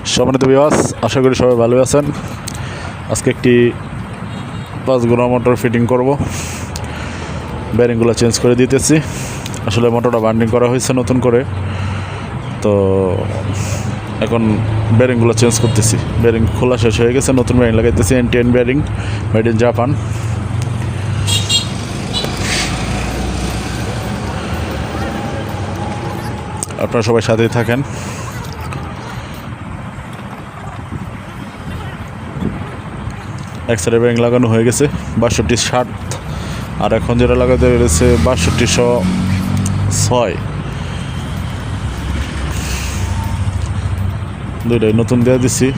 সম্মানিত ভিউয়ার্স, আশা করি সবাই ভালো আছেন। আজকে একটি 5 গোড়া মোটর ফিটিং করব। ব্যারিংগুলো চেঞ্জ করে দিতেছি। আসলে মোটরটা বান্ডিং করা হয়েছে নতুন করে, তো এখন ব্যারিংগুলো চেঞ্জ করতেছি। ব্যারিং খোলা শেষ হয়ে গেছে, নতুন ব্যারিং লাগাইতেছি। NTN bearing, made in Japan. আপনারা সবাই সাথেই থাকেন। এক সাইডে ব্যারিং লাগানো হয়ে গেছে 62/60, আর এখন যেটা লাগাতে রয়েছে 6206। দুইটাই নতুন দিয়ে দিছি।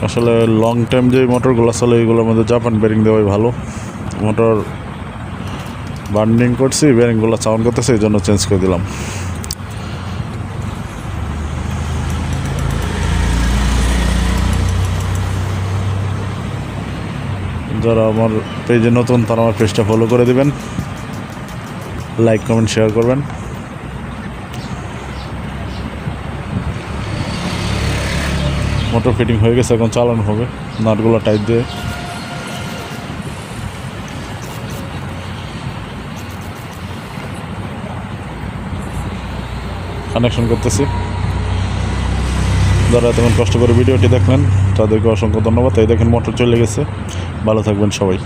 আসলে লং টাইম যে মোটরগুলো চলে এইগুলোর মধ্যে জাপান ব্যারিং দেওয়াই ভালো। মোটর বান্ডিং করছি, ব্যারিংগুলো সাউন্ড করতেছে, এই জন্য চেঞ্জ করে দিলাম। যারা আমার পেজে নতুন তারা আমার পেজটা ফলো করে দেবেন, লাইক কমেন্ট শেয়ার করবেন। মোটর ফিটিং হয়ে গেছে, এখন চালানো হবে। নাটগুলো টাইট দিয়ে কানেকশন করতেছি। যারা এতক্ষণ কষ্ট করে ভিডিওটি দেখলেন তাদেরকে অসংখ্য ধন্যবাদ। এই দেখেন মোটর চলে গেছে। ভালো থাকবেন সবাই।